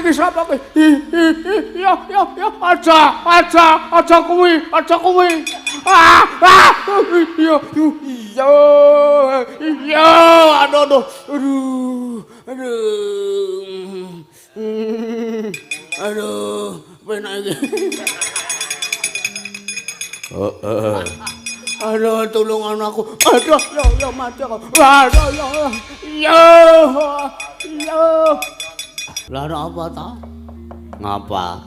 iki sapa kuwi? Ya, aja kuwi. Iya, aduh. Aduh, penak iki. Aduh, tulungan aku. Aduh, ya mati aku. Aduh, ya. Lah apa ta? Ngapa?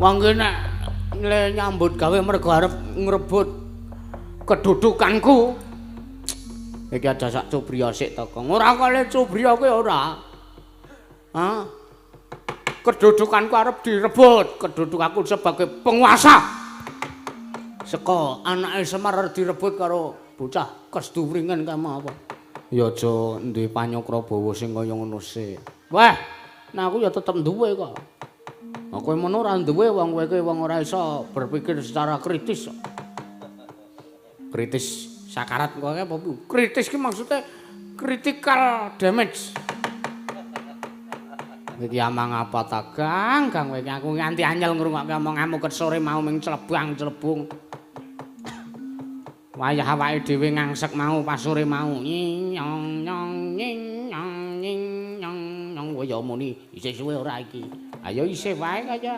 Wong kene nyambut gawe mergo arep ngrebut kedudukanku. Iki aja sak Cubriya sik teko. Ora kale Cubriya kuwi ora. Hah? Kedudukanku arep direbut, kedudukanku sebagai penguasa. Seko anake Semar direbut karo bocah Kasduwringen kamu apa? Ya aja duwe Panyokrabawa sing kaya ngono sik. Wah, nah aku ya tetep duwe kok. Aku mono ora duwe wong kowe wong ora iso berpikir secara kritis. Kritis sakarat kowe apa? Kritis ki maksudnya critical damage. Iki amang apa ta, Kang kowe aku nganti anyel ngrungokke omonganmu ket sore mau ming celebung. Wayah awake dhewe ngangsek mau pas sore mau. Nyong kowe ya muni isih suwe ora iki. Ayo isih wae kaya.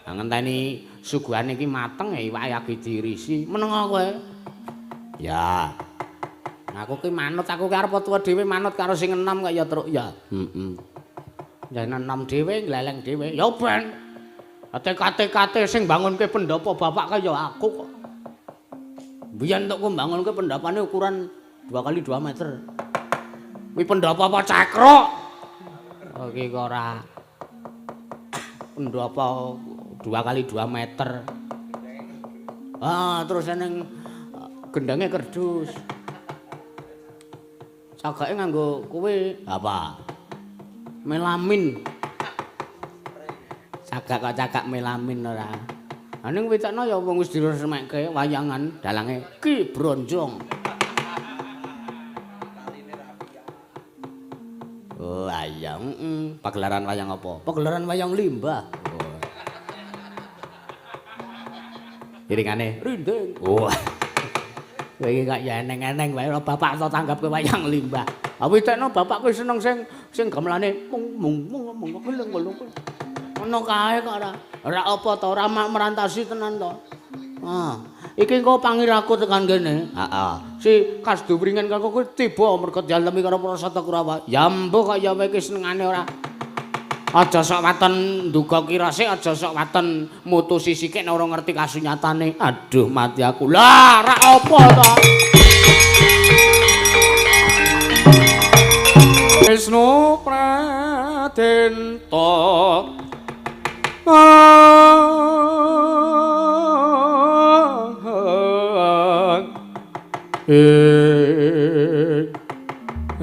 Ngenteni suguhane iki mateng ya iwake lagi diirisi. Menengo kowe. Ya. Aku ki manut aku ki arep tuwa dhewe manut karo sing enom kaya truk ya. Ya enom dhewe gleleng dhewe. Ya ben. Kate sing bangunke pendopo bapak kaya aku kok. Biyen tok ku mbangunke pendapane ukuran 2x2 meter. Kuwi pendopo apa cakruk? Oke kok ora. Pendopo 2x2 meter. Terus ning gendenge kerdus. Cagake nganggo kuwi apa? Melamin. Cagak melamin ora. Ning wicakno ya wong wis diresmekke wayangan dalange Ki Bronjong. Oh, wayang. Pagelaran wayang apa? Pagelaran wayang limbah. Oh. Iringane rinding. Oh. Kowe iki kok ya eneng-eneng wae bapak to tanggap kowe wayang limbah. Wicakno bapakku seneng sing gamelane mung ngono kae kok ora apa to ora merantasi tenan to. Iki engko pangiraku tekan kene. Si Kasduwringen karo kowe tiba mergo dialemi karo Prasata Kurawa. Ya mbuh kok ya kowe iki senengane ora. Aja sok waten nduga kira sik, aja sok waten mutusi sithik nek ora ngerti kasunyatane. Aduh mati aku. Lah rak apa to? Wisnu Pradenta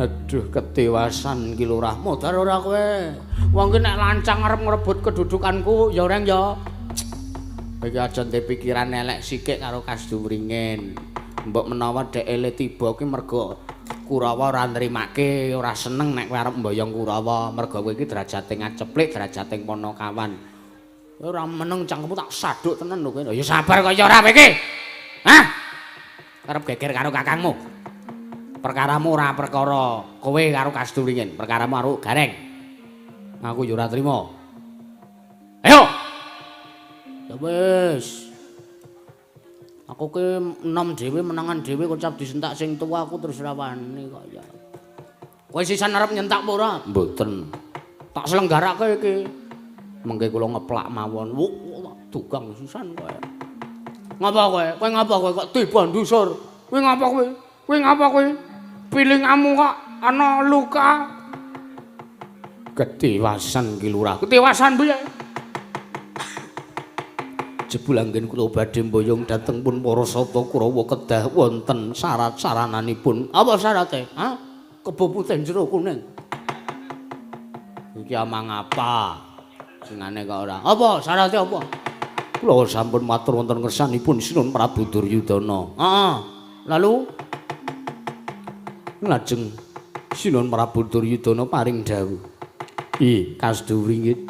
aduh ketewasan ki lurah modar ora kowe wong ki nek lancang arep ngrebut kedudukanku ya orang ya iki aja ndek pikiran elek sikik karo Kasduwringen mbok menawa dhek ele tiba ki mergo Kurawa ora nrimake ora seneng nek kowe arep mboyong Kurawa mergo kowe iki derajate ngaceplik derajate Panakawan ora meneng cangkemmu tak saduk tenan lho kowe. Ya sabar kaya ora kowe iki. Hah? Arep geger karo kakangmu. Perkaramu ora perkara kowe karo Kasduwringen, perkaramu karo Gareng. Aku ya ora trima. Ayo. Ya wis. Aku ki enom dhewe menangan dhewe kocap disentak sing tuwa aku terus ora wani kok ya. Kowe sisan arep nyentak apa ora? Mboten. Tak selenggarake iki. Mengke kula ngeplak mawon. Dugang sisan kowe. Ngapa kowe? Kowe ngapa kowe kok tiba ndusur? Kowe ngapa kowe? Kowe ngapa kowe? Pilingamu kok ana luka. Ketewasan ki lurah. Ketewasan piye? Jebul anggen kula badhe mboyong dhateng pun Parasata Kurawa kedah wonten syarat-sarananipun. Apa syarate? Hah? Kebo putih jero kuning. Iki amang apa? Singane kok ora. Apa syarate apa? Kula sampun matur wonten ngersanipun Sinun Prabu Duryudana. Heeh. Lalu lajeng Sinun Prabu Duryudana paring dawuh. Kasdu Wringit.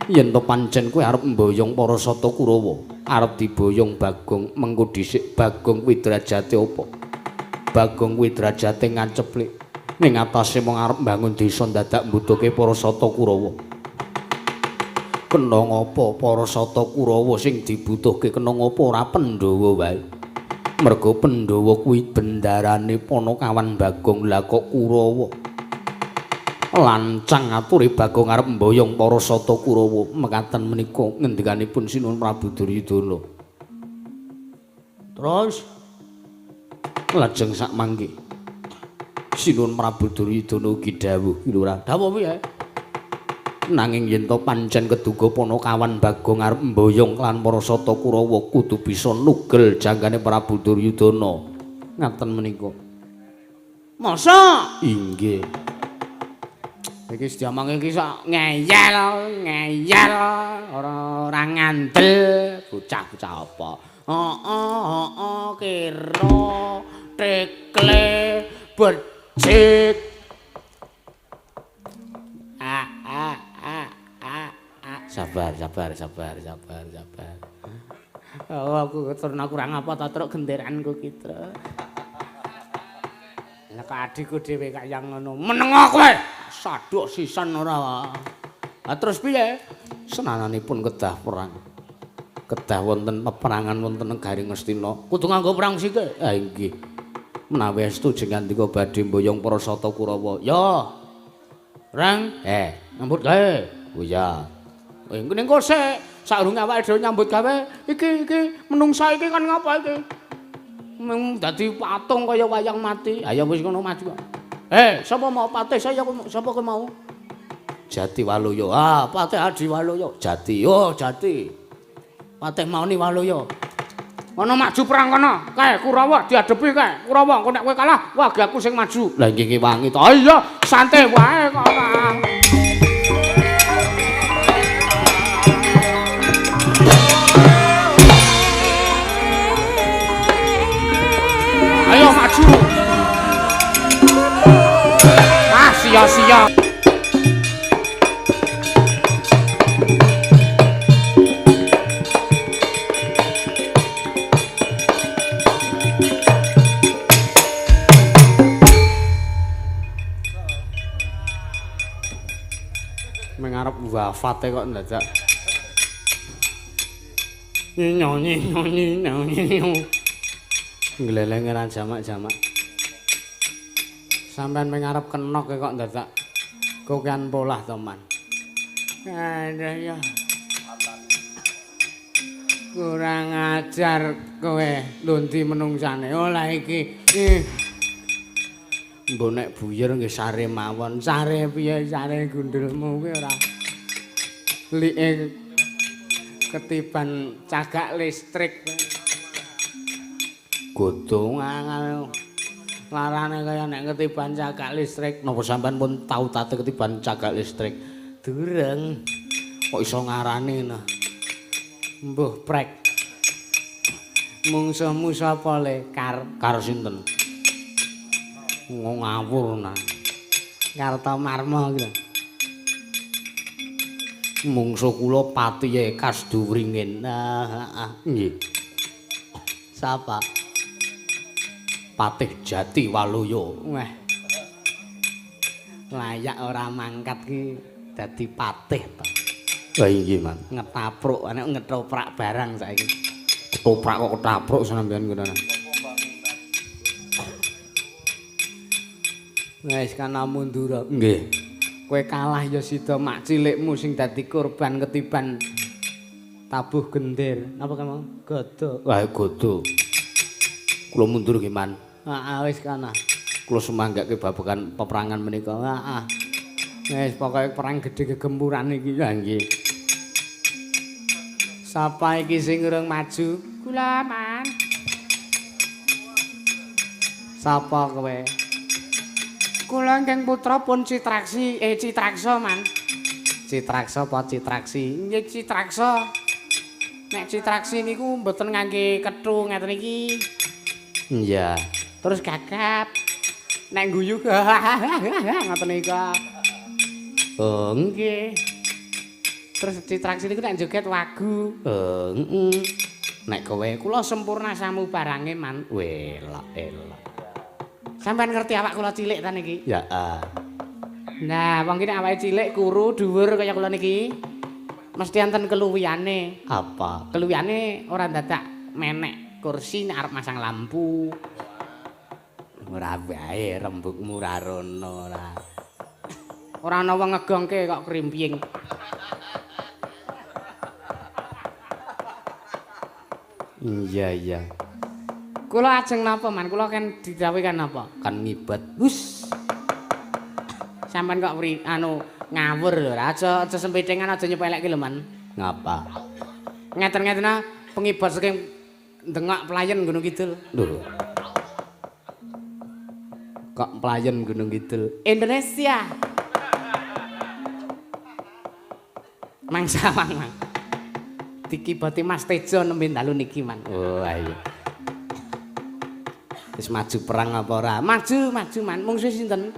Yen to pancen kowe arep mboyong para sata Kurawa, arep diboyong Bagong, mengko dhisik Bagong kuwi derajate apa? Bagong kuwi derajate nganceplik. Ning atase mung arep mbangun desa dadak mbutuhke para sata Kurawa. Kena ngapa para sata Kurawa sing dibutuhke kena ngapa ora Pandhawa wae. Merga Pandhawa kuwi bendarane Panakawan Bagong, lha kok Kurawa lancang aturi Bagong arep mboyong para sata Kurawa. Mekaten menika ngendikanipun Sinuwun Prabu Duryudana. Terus lajeng sak mangke Sinuwun Prabu Duryudana ugi dawuh, Lurah. Dawuh piye? Nanging yen to pancen keduga Panakawan Bagong arep mboyong lan para sata Kurawa kudu bisa nugel janggane Prabu Duryudana. Ngaten menika. Masa? Inggih. Iki sedamang iki sak ngeyel ora ngandel bocah-bocah apa. Kira tekle becik. Sabar. Oh, aku ternak kurang apa ta truk genderanku ki, Truk. Lah kok adikku dhewe kaya ngono. Menengo kowe. Saduk sisan ora. Lah terus piye? Senananipun kedah perang. Kedah wonten peperangan wonten negari Ngastina. Kudu nganggo perang sithik. Ha inggih. Menawi estu jengandika badhe mboyong para sata Kurawa. Ya. Rang, nyambut gawe. Oh ya. Ning kok sik saurunge awake dhewe nyambut gawe iki menungsa iki kan ngapa iki? Mung dadi patung kaya wayang mati. Ha ya wis ngono maju. Sapa mau patih saya sapa kowe mau? Jati Waluya. Patih Adi Waluya. Jati. Oh, Jati. Patih Mauni Waluya. Ana maju perang kono. Kae Kurawa diadepi kae. Kurawa engko nek kowe kalah, wah aku sing maju. Lah nggih wangi to. Iya, santai wae kok ora. Ayo maju. Sia-sia. Mengarep wafate kok ndadak. Nyanyi. Glelenge ra jamak-jamak. Sampeyan mengarep kenok kok ndadak. Kokean polah to, Man. Aduh ya. Kurang ajar kowe lundi menungsane. Oh lah iki. Mbok nek buyer nggih sare mawon. Sare piye sare gundulmu kuwi ora. Like ketiban cagak listrik. Godhong angal. Larane kaya nek ketiban cagak listrik. Napa sampean pun tau tate ketiban cagak listrik? Durung. Kok iso ngarani nah. Mbuh prek. Mungsuhmu sapa le? Kar sinten? Ngawur nah. Kartamarma gitu. Mungsuh kula Patihe Kasdu Wringin. Nggih. Sapa? Patih Jati Waluya. Wah. Layak ora mangkat ki dadi patih to. Lah inggih, Man. Ngetapruk, nek ngetoprak barang saiki. Ketoprak kok ketapruk sampeyan ngono. Wis kana mundura. Nggih. Kowe kalah ya sida mak cilikmu sing dadi korban ketiban tabuh gender. Napa kamu? Godo. Wah, godo. Kula mundur nggih, Man. Wis kana. Kula sumanggake babagan peperangan menika. Wis pokoke perang gedhe gegempuran iki ya nggih. Sapa iki sing urung maju? Kula, Man. Sapa kowe? Kula ingkang putra pun Citraksa, Man. Citraksa apa Citraksi? Nggih Citraksa. Nek Citraksi niku mboten ngangge kethu ngeten iki. Iya. Terus gagap. Nek guyu ngoten niku. Oh, nggih. Terus ditraksi niku nek joget wagu. Oh, heeh. Nek kowe kula sempurna samu barange man. Welok elok. Sampeyan ngerti awak kula cilik ta niki? Ya. Nah, wong iki awake cilik kuru dhuwur kaya kula niki. Mesti enten keluwiyane. Apa? Keluwiyane ora dadak menek kursi nek arep masang lampu. Ora wae rembugmu ra rono ora. Ora ana wong ngegongke kok krimping. Iya. Kula ajeng napa man? Kula kan didhawuhi kan napa? Kan ngibat. Hus. Sampeyan kok ngawur lho, aja sempetengan aja nyepelekke lho man. Ngapa? Ngeten-ngeten pengibat saking ndengak pelayan Gunung Kidul. Lho. Kok pelayan Gunung Kidul? Indonesia. Mangsa mang. Dikibati Mas Tejo nembe dalu niki man. Oh ayo. Wis maju perang apa ora? Maju man. Mungsuh sinten?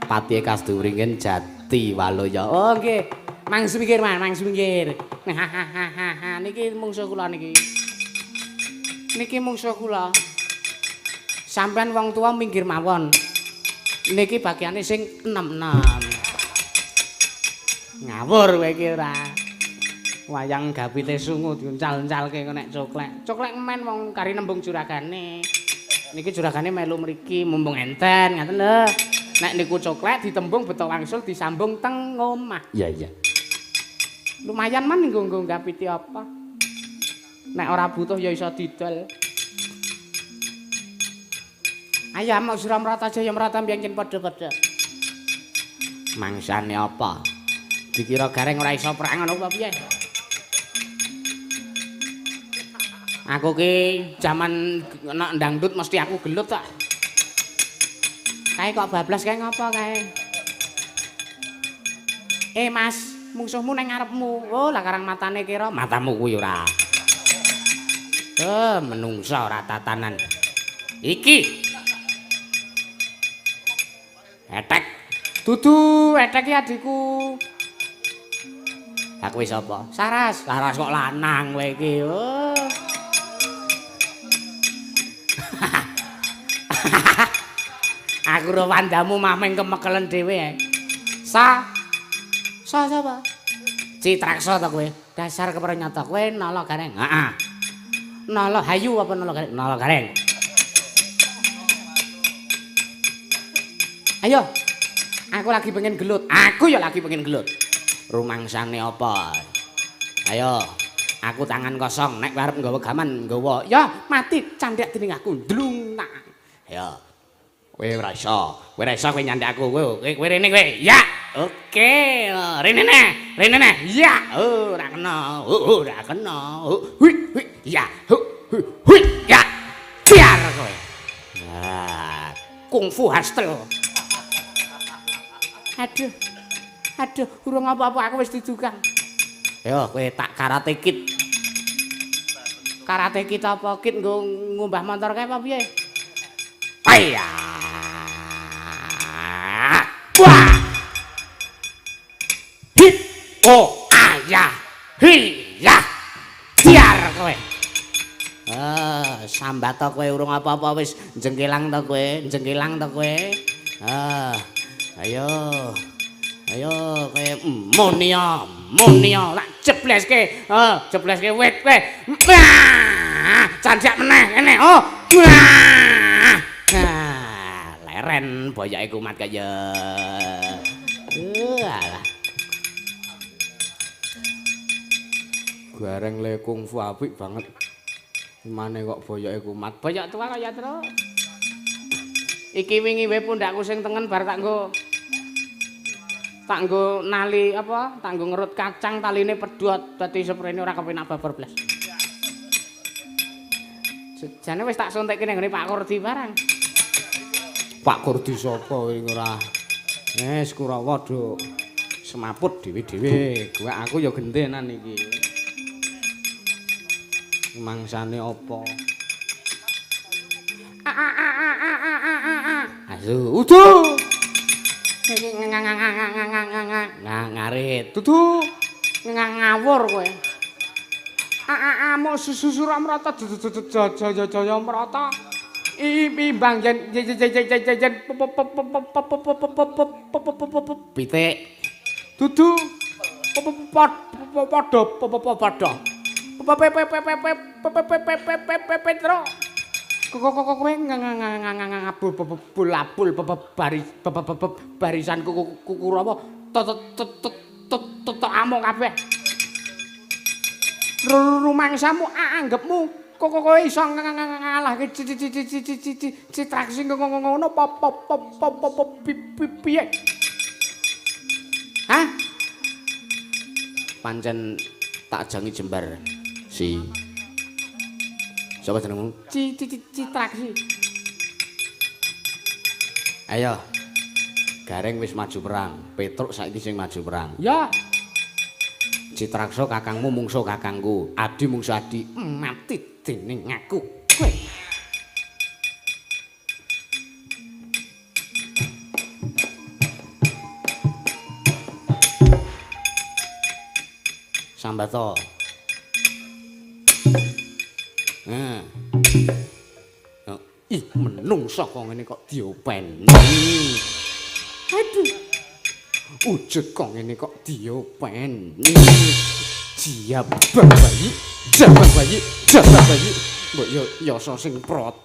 Patihe Kasduwringin Jati Waloya. Oh nggih. Mangsu pinggir man, mangsu pinggir. Niki mungsuh kula niki. Niki mungsuh kula. Sampeyan wong tua minggir mawon. Niki bagiane sing enem-enem. Ngawur kowe iki ora. Wayang gapite sungu diuncal-uncalke nek coklek. Coklek men wong kari nembung juragane. Niki juragane melu mriki mumpung enten ngaten lho. Nek niku coklek ditembung beto wangsul disambung teng omah. Iya. Lumayan man nggo gapite apa. Nek ora butuh ya iso didol. Ayam mau suram rata aja ya merata biangkin padha-padha. Mangsane apa? Dikira gareng ora iso perang ngono apa piye? Aku ki jaman nek dangdut mesti aku gelut tak. Kae kok bablas kae ngapa kae? Mas, musuhmu nang ngarepmu. Oh, lah karang matane kira matamu kuwi ora. Menungso ora tatanan. Iki. Etek. Dudu etek iki adikku. Lah kowe sapa? Saras. Saras kok lanang kowe iki. Oh. Aku ro wandamu mameng kemekelen dhewe. Sapa? Citraksa to kowe. Dasar keprenyata kowe nala gareng. Heeh. Nala hayu apa nala gareng? Nala gareng. Ayo. Aku lagi pengen gelut. Aku ya lagi pengen gelut. Rumangsane apa? Ayo. Aku tangan kosong nek arep nggawa gaman nggawa. Ya mati candhek dening aku. Dlung. Ya. Kowe ora iso kowe nyandhek aku. Kowe rene kowe. Ya. Oke. Rene neh. Ya. Ora kena. Ora kena. Hui. Ya. Hui. Ya. Biar kowe. Nah, kungfu hustle. Aduh, urung apa-apa aku wis didukang. Yo, kowe tak karate kid. Karate kid apa kid nggo ngumbah motor kae apa piye? Aya. Wah. Hit. Oh, ayah. Hiya. Biar kowe. Sambat to kowe urung apa-apa wis jengkelang to kowe. Ayo kowe monia lak jebleske wit kowe. Candhak meneh ngene. Oh. Leren boyoke kumat kaya. Alah. Gareng le kungfu apik banget. Mane kok boyoke kumat. Boyok tua kaya terus. Iki wingi wae pundakku sing tengen bar tak nggo nali apa? Tak nggo ngerut kacang taline pedhot dadi sprene ora kepenak babar blas. Jane wis tak suntikke nang ngene Pak Kurdi barang. Pak Kurdi sapa ing ora? Wis Kurawa do semaput dhewe-dhewe. Gue aku ya gentenan iki. Mangsane apa? Asu, udu. ngarit. Dudu ngawur kowe. Amuk susura merata jaya merata. Imbang yen pitik. Dudu padha. Petro. Kowe ngabul barisan kuku apa amuk kabeh rumangsamu anggapmu kowe iso ngalahke citraksi ngono piye hah pancen tak jangi jembar si sapa jenengmu? Citraksi. Ayo. Gareng wis maju perang. Petruk saiki sing maju perang. Ya. Citraksa kakangmu mungsuh kakangku. Adi mungsuh adi. Mati dening aku. Kowe. Sambato. Ih, menungso kok ngene kok diopeni. Aduh. Ujug kok ngene kok diopeni. Siap bayi, jabang bayi. Mbok yo yasa sing proto.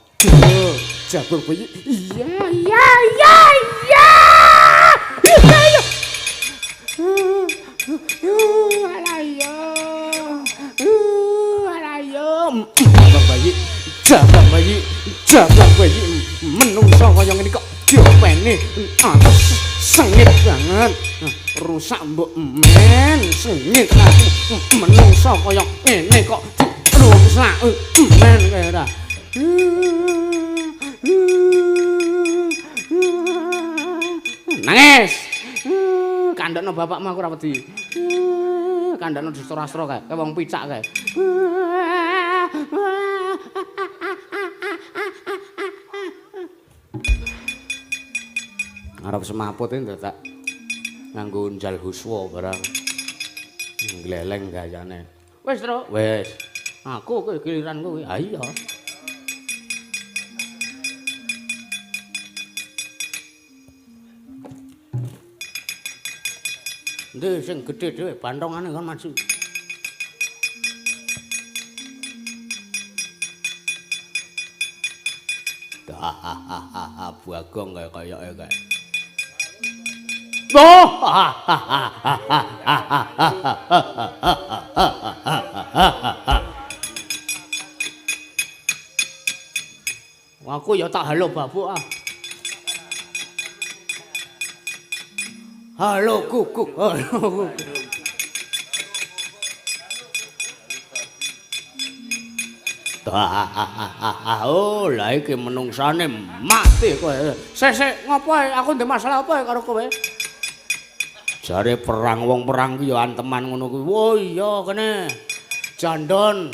Jabang bayi. Iya. Jabang bayi menungso kaya ngene kok diopeni sengit banget rusak mbok men sengit aku menungso kaya ngene kok rusak men kaya ora nangis kandhakno bapakmu aku ora wedi kandhakno Distorastra kae wong picak kae arep semaput iki dadak nganggo unjal huswa barang gleleng gayane wis Tru wis aku kowe giliran kowe ha iya ndek sing gedhe dhewe bantongane kon maju Bagong kayake kae oh aku ya tak halo babuk halo kukuk oh lah iki menungsane mati kowe sesek ngopo aku ndek masalah apa karo kowe jare perang wong perang ki ya anteman ngono kuwi oh iya kene jandon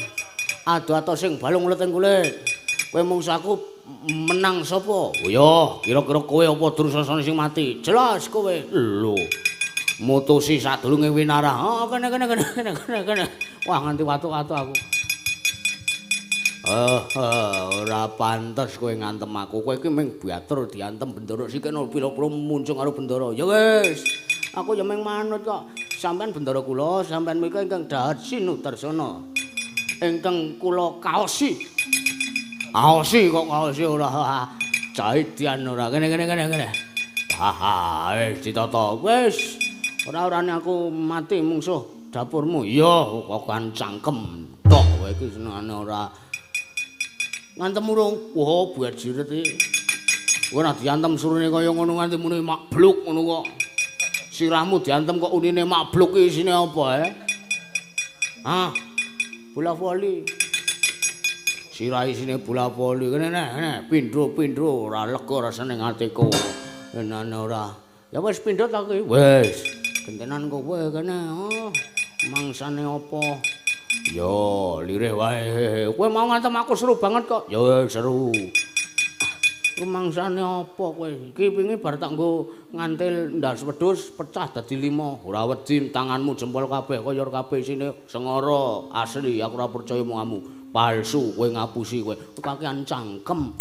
adu-adu sing balung ulet ing kulit kowe mungsaku menang sapa oh iya kira-kira kowe apa Dursasana sing mati jelas kowe lho mutusi sadurunge winarah oh kene wah nganti watu-watu aku ora pantes kowe ngantem aku. Kowe iki mung batur diantem Bendoro sik kena pira-pira muncung karo Bendoro. Ya wis. Aku ya mung manut kok. Sampeyan Bendoro kula, sampeyan menika ingkang Dahat Sinudarsana. Ingkang kula kaosi. Aosi kok kaosi ora Caidian ora kene. Wis ditata. Wis. Ora-orane aku mati mungsuh dapurmu. Iya kok kan cangkem tok kowe iki senengane ora ngantem urung wah buat jiret iki kowe ora diantem surune kaya ngono nganti muni makbluk ngono kok sirahmu diantem kok unine makbluk iki isine apa bola voli sirah isine bola voli kene pindho ora lega rasane atiku enane ora ya wis pindho ta kowe wis gentenan kowe kene mangsane apa yo lirih wae kowe mau ngantem aku seru banget kok yo seru Kemangsane apa kowe? Iki wingi bar tak nggo ngantil ndas wedhus pecah dadi 5. Ora wedi tanganmu jempol kabeh kaya kabeh isine sengara asli. Aku ora percaya omonganmu. Palsu kowe ngapusi kowe. Kakean cangkem.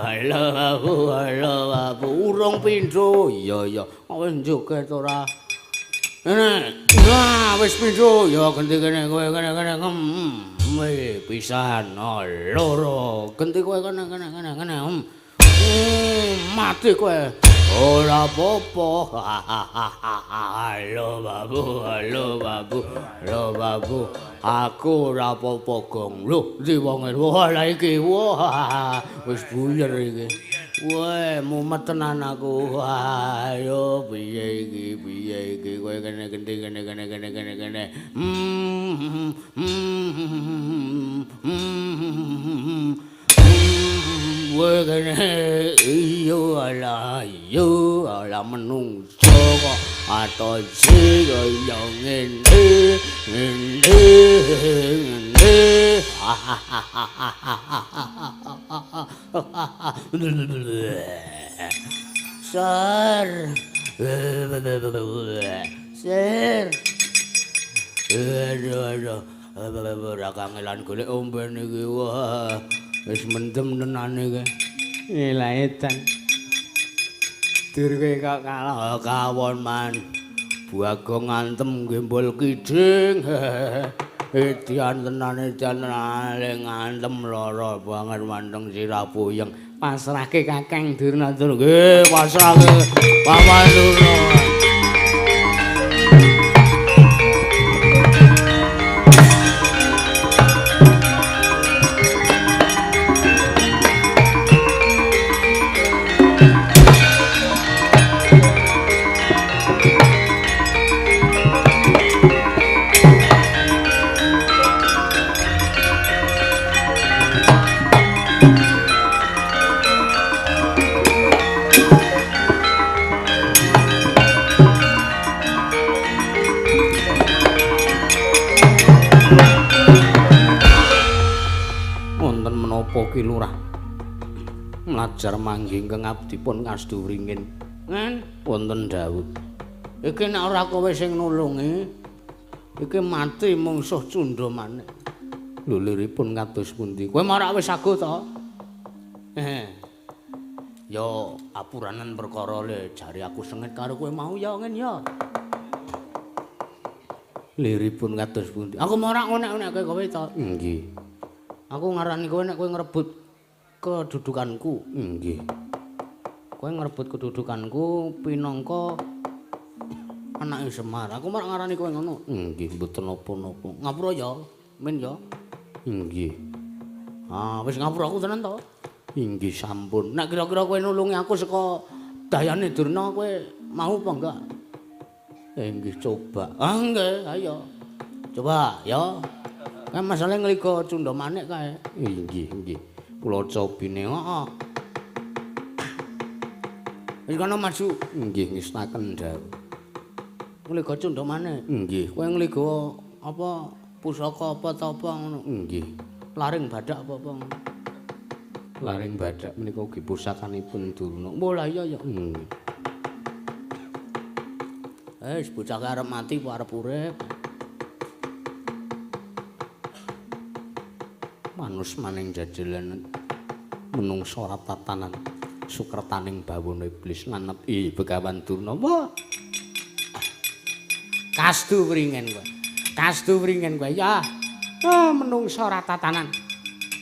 Halo babu, urung pindho. Iya. Kowe joget ora? Nah, wis pindho. Ya ganti kene kowe kene. Pisan loro genti kowe kene mati kowe ora apa-apa halo babu aku ora apa-apa gong lho ndi wonge lha iki wis buyer iki weh mumet tenan aku ayo piye iki kowe kene genti kene kene iyo ala menungso kok atosi kaya ngene Sir aduh ora kangelan golek omben iki wah wis mendem tenan iki lha edan dur kowe kok kalah kawon man Bagong ngantem gembol kiding edian tenan edian ngantem lara banget manteng sirah puyeng pasrahke Kakang Durnadura nggih pasrahke Paman Durna Ki Lurah mlajar manggih ingkang abdipun kasdu wringin ngen wonten dawuh iki nek ora kowe sing nulungi iki mati mungsuh cundha maneh lho liripun kados pundi kowe marak wis saguh to yo apuranen perkara le jare aku sengit karo kowe mau ya ngen ya liripun kados pundi aku marak ngonek-ngonekke kowe to nggih aku ngarani kowe nek kowe ngrebut kedudukanku. Nggih. Kowe ngrebut kedudukanku pinangka anake Semar. Aku marak ngarani kowe ngono. Nggih, mboten napa-napa. Ngapura ya, men ya. Nggih. Ah, wis ngapura aku tenan to? Nggih, sampun. Nek kira-kira kowe nulungi aku saka dayane Durna kowe mau apa enggak? Nggih, coba. Ah, nggih, ayo. Coba ya. Kan masalah ngligo cundha manik kae. Nggih. Kula cobine heeh. Wis kono maju. Nggih, ngestaken dawuh. Ngligo cundha manik. Nggih. Kowe ngligo apa pusaka apa ta apa ngono? Nggih. Laring badak apa ngono? Laring badak menika ugi pusakanipun Durna. Mula iya ya. Wis bocah arep mati apa arep urip? Manus maning jajalan menungso ratatanan sukertaning bawana iblis lanep Begawan Durna. Wah. Kastu wringen kowe ya. Menungso ratatanan.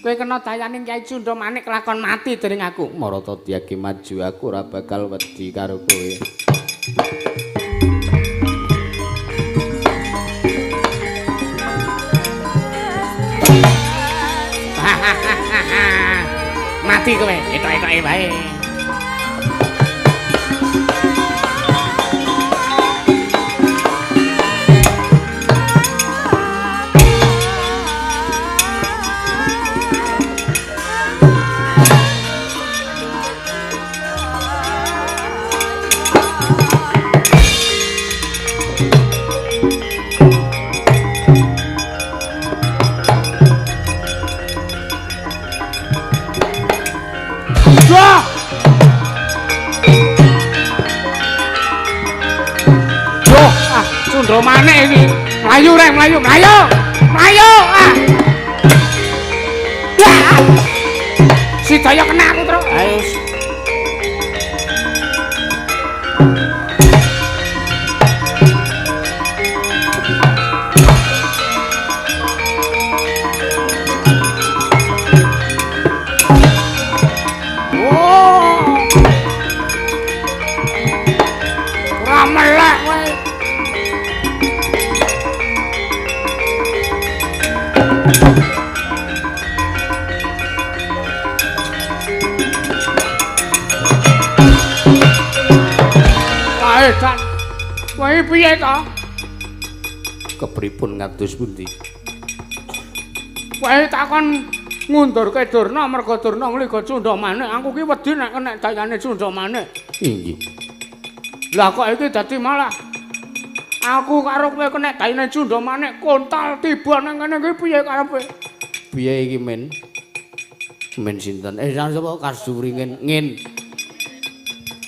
Kowe kena dayaning Kyai Cundha Manik lakon mati dening aku. Marata Dyagi maju aku ora bakal wedi karo kowe. Mati kowe, etok-etoke bae. Manik iki. Mlayu rek, mlayu. Mlayu. Ah. Ya. Si daya kena aku terus. Ayo. Wae piye to? Kepripun ngados pundi? Wae takon ngundurke Durna merga Durna ngliga Cundha Manik. Aku ki wedi nek kena dayane Cundha Manik. Inggih. Lah kok iki dadi malah aku karo kowe kena dayane Cundha Manik kontal tiba nang kene iki piye karepe? Piye iki men? Men sinten? Sapa Kasduringin ngin.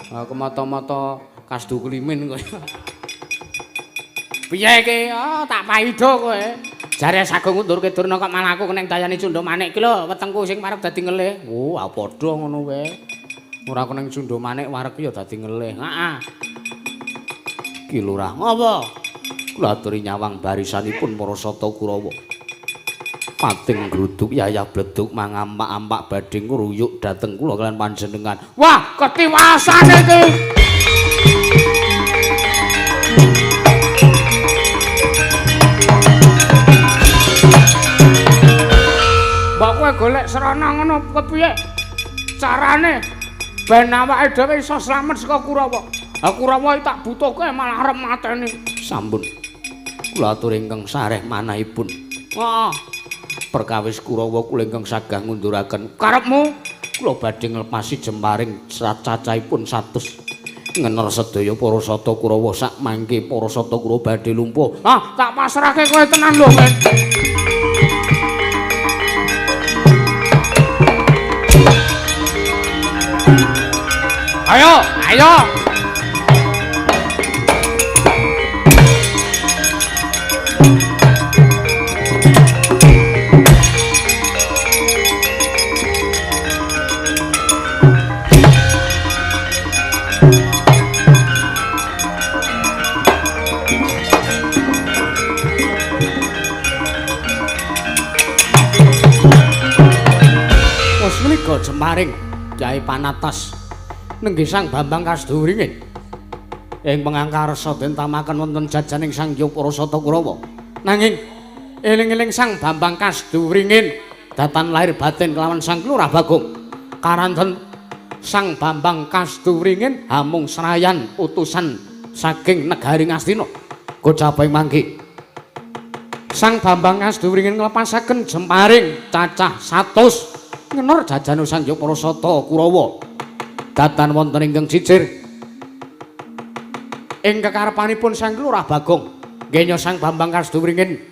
Aku mata-mata Kasdu Klimin kowe. Piye iki? Oh, tak paido kowe. Jare sagung ngundurke Durna kok malah aku keneng dayane Cundha Manik ki lho, wetengku sing marep dadi ngelih. Oh, padha ngono kowe. Ora keneng Cundha Manik wareg ya dadi ngelih. Heeh. Ki Lurah, ngapa? Kula aturi nyawang barisanipun para Sata Kurawa. Pating gruduk yayah bleduk mangampak-ampak badhe ngruyuk dhateng kula kaliyan panjenengan. Wah, ketiwasane iki. Mbak kowe golek serana ngono kepiye? Carane ben awake dhewe iso slamet saka Kurawa. Ha Kurawa iki tak butuhke malah arep mateni. Sampun. Kula atur ingkang sareh manahipun. Heeh. Perkawis Kurawa kula ingkang sagah ngunduraken karepmu. Kula badhe nglepasi jemparing cacahipun 100. Ngener sedaya para Sata Kurawa sak mangke para Sata Kurawa badhe lumpuh. Ah, tak pasrahke kowe tenan lho, men. Ayo. Wes menika Jemaring Kyai Panatas nenggih Sang Bambang Kasduringin. Ing pengangka resa den tamaken wonten jajaning Sang Hyang Parasata Kurawa. Nanging eling-eling Sang Bambang Kasduringin datan lahir batin kelawan Sang Lurah Bagong. Karanten Sang Bambang Kasduringin hamung serayan utusan saking negari Ngastina. Gocapaing mangke Sang Bambang Kasduringin nglepasaken jemparing cacah 100 ngener jajan Sang Hyang Parasata Kurawa. Datan wonten ingkang cicir ing kekarepanipun Sang Lurah Bagong nggenya Sang Bambang Kasduringin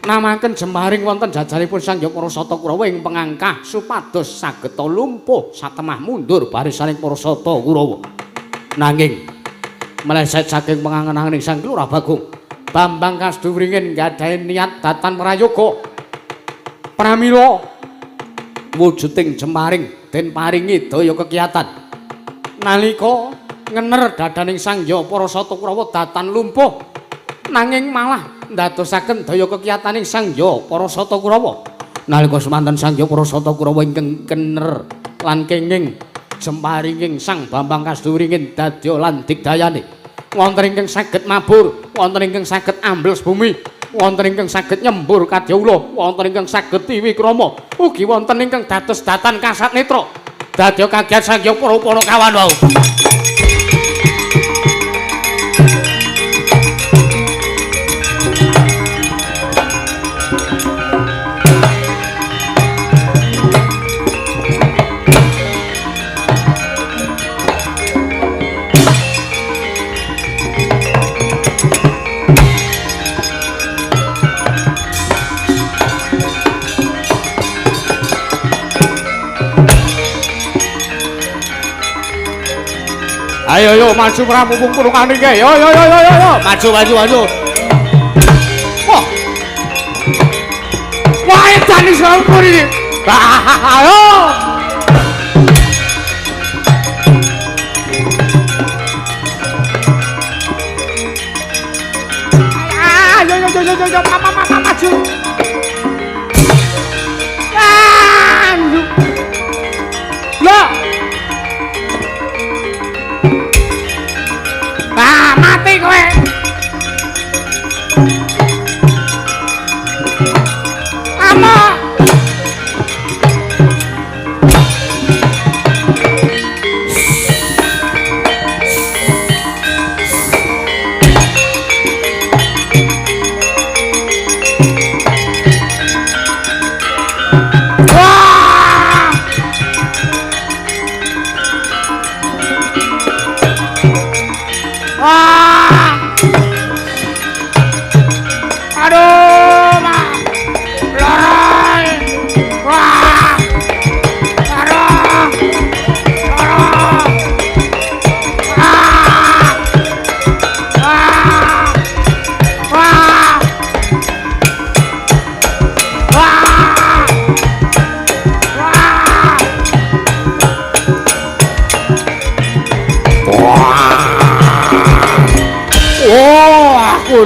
namaken jemparing wonten jajanipun Sang Hyang Parasata Kurawa ing pengangkah supados saged lumpuh satemah mundur barisaning Parasata Kurawa. Nanging meleset saking pengangen-angening Sang Lurah Bagong, Bambang Kasduringin nggadahi niat datan prayoga pramila wujuding jemparing den paringi daya kekiyatan nalika ngener dadaning Sang Hyang Parasata Kurawa datan lumpuh nanging malah ndadosaken daya kekiyataning Sang Hyang Parasata Kurawa nalika semanten Sang Hyang Parasata Kurawa ingkang kener lan kenging jemparinging Sang Bambang Kasduringin dadya lan digdayane wonten ingkang saged mabur wonten ingkang saged ambles bumi wonten ingkang saged nyembur kadyawula wonten ingkang saged tiwikrama ugi wonten ingkang dados datan kasat netra dadya kagiat Sang Hyang Parakawan wau. Ayo maju pramumpung purungan iki. Yo. Maju. wani sampur iki. Ayo. Ayo, maju. Loh. Ah, mati kowe. Ama.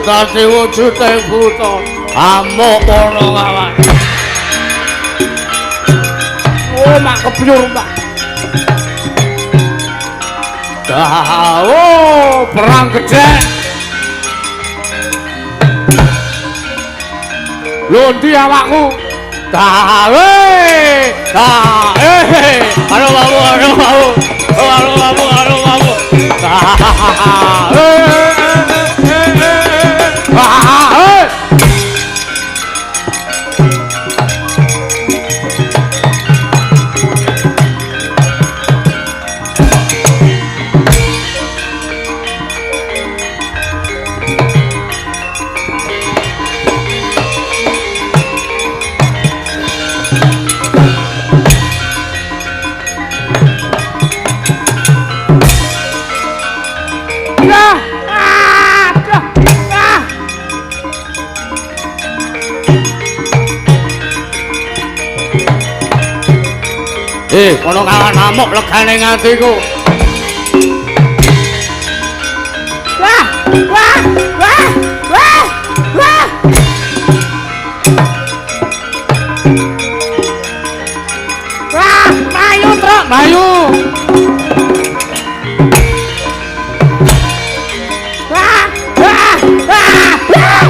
Dadi wujude buta amuk ana kawan. Oh mak kebyur mak. Oh perang gede. Londi awakku. Dawe. Halo babu, halo babu. Halo babu, halo babu. Kono kawan amuk legane ngatiku. Wah, wah, wah, wah, wah. Wah, mayu truk, mayu. Wah, wah, wah, wah.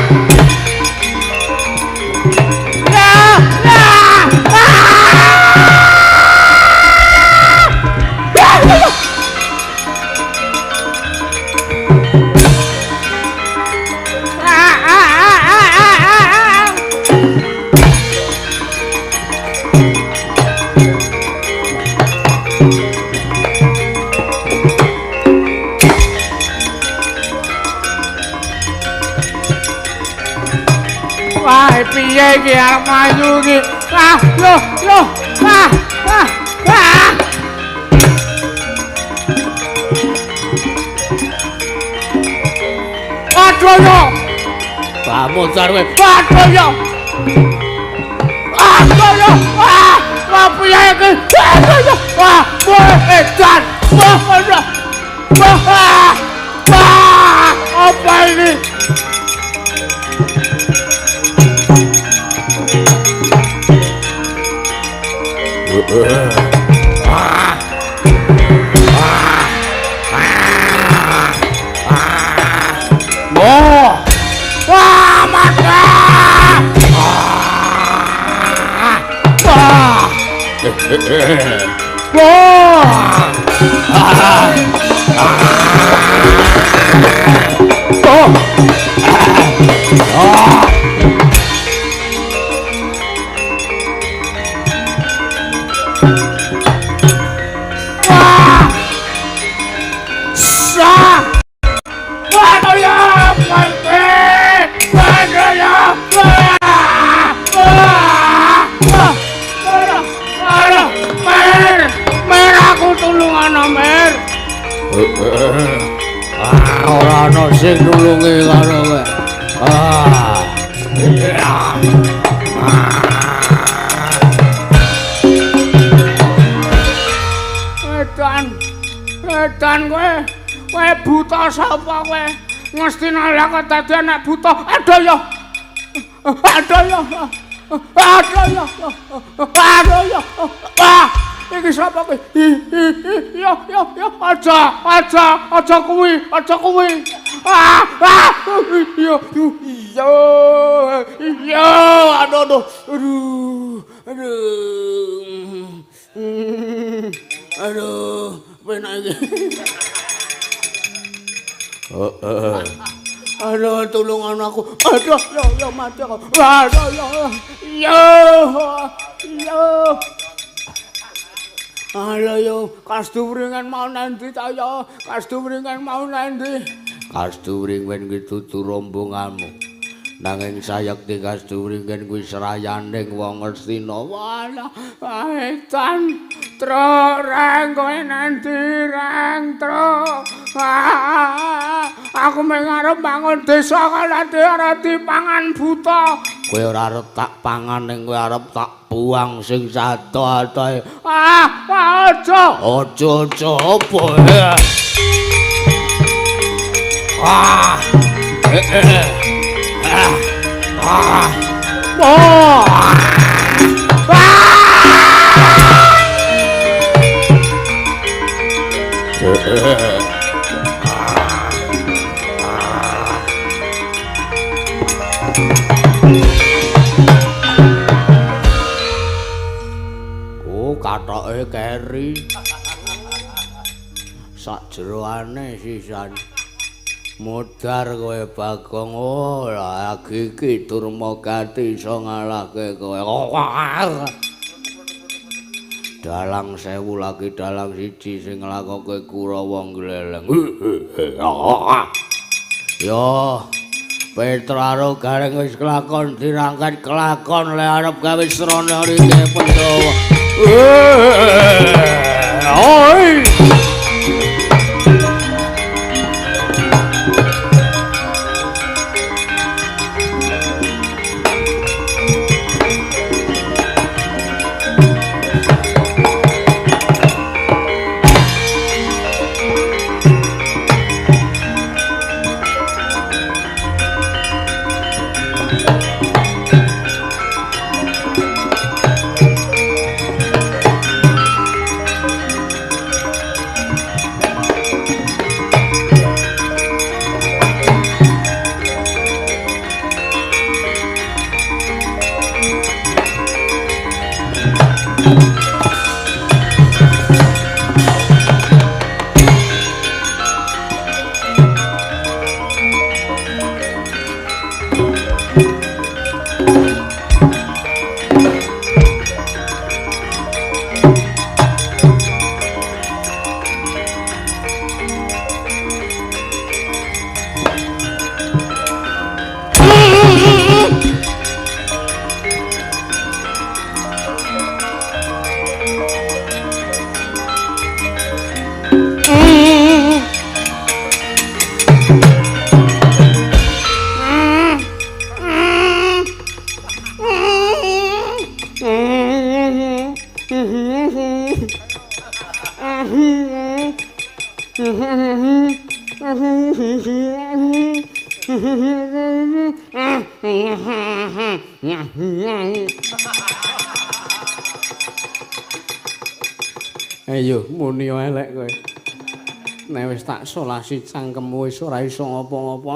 Wah, piye iki arep maju iki? Ah, loh, loh. Ah, ah, ah. Aduh yo. Kamu jarwe. Aduh yo. Aduh yo. Ah, wah piye iki? Aduh yo. Wah, edan. Wah, wah. Wah. Wah, apa ini? Wah, mata! Ora ana sing nulungi karo kowe. edan kowe buta sapa kowe? Mesti nalak dadi anak buta. Aduh ya. Ah, iki sapa kowe? Ya, aja kuwi. Iya, aduh. Aduh, penak iki. Aduh, tulungan aku. Aduh, ya mati aku. Aduh, ya. Alah yo, kastuwringan mau nanti ta yo. Kastuwringan mau nanti. Kastuwringen kuwi dudu rombonganmu. Nanging sayekti kastuwringen kuwi serayaning wong Astina. Walah, edan. Tro rang kowe nanti rang tro. Aku mengarep bangun desa kalate ora dipangan buta. Kowe ora arep tak pangan ning kowe arep tak buang sing sato-atoe. Aja apa ya. Katoke keri. Sak jeroane sisan. Modar kowe Bagong. Oh, lagi iki Durmagati iso ngalahke kowe. Dalang 1000 lagi dalang 1 sing nglakoke Kurawa gleleng. Yo, Petraro gareng wis kelakon dirangkat kelakon le arep gawe srana rike Pandhawa. Oi. Ayo muni elek kowe. Nek wis tak solasi cangkemmu wis ora iso ngopo-ngopo.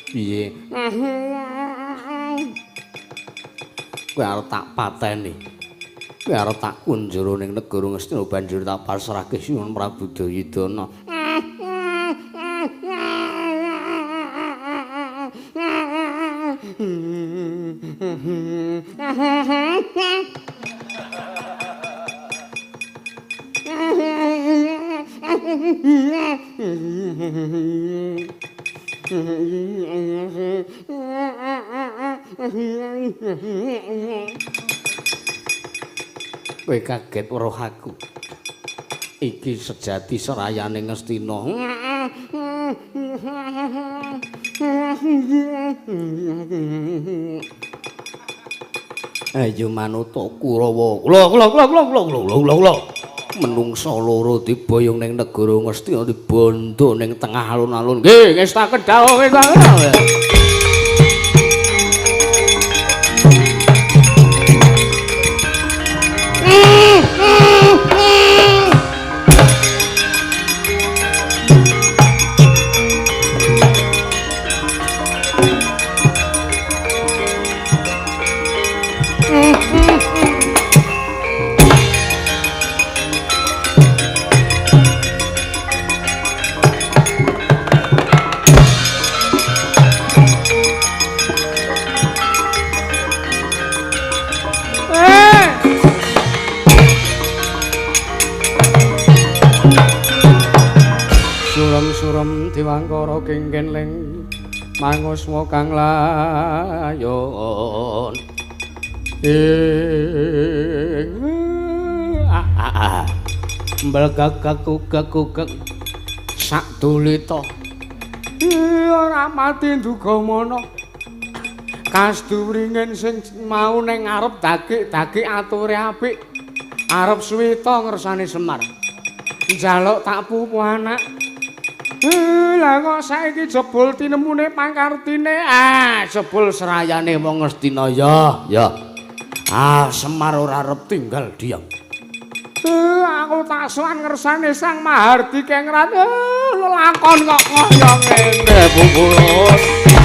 Piye? Kowe arep tak pateni. Kowe arep tak kunjara ning negara Ngastina banjur tak pasrahke Sunan Prabu Dayudana. Kowe kaget weruh aku. Iki sejati serayane Ngastina. Ayo manuta Kurawa. Kula. Menungsa loro diboyong ning negara Ngastina dibondo ning tengah alun-alun. Nggih, ngestaken dawuh kawula. Surem diwangkara kengken ling manguswa kang layon mblegak-gaguk sak doleta ora mati ndugamana kastuwringen sing mau ning ngarep dagik-dagik ature apik arep suwita ngersane Semar njaluk tak pupu anak. Lah kok saiki jebul tinemune pangkartine jebul serayane wong Ngastina ya. Semar ora arep tinggal diam. Aku tak sowan ngersane Sang Mahardi Kengrat lelakon kok kaya ngene Bu Bulus.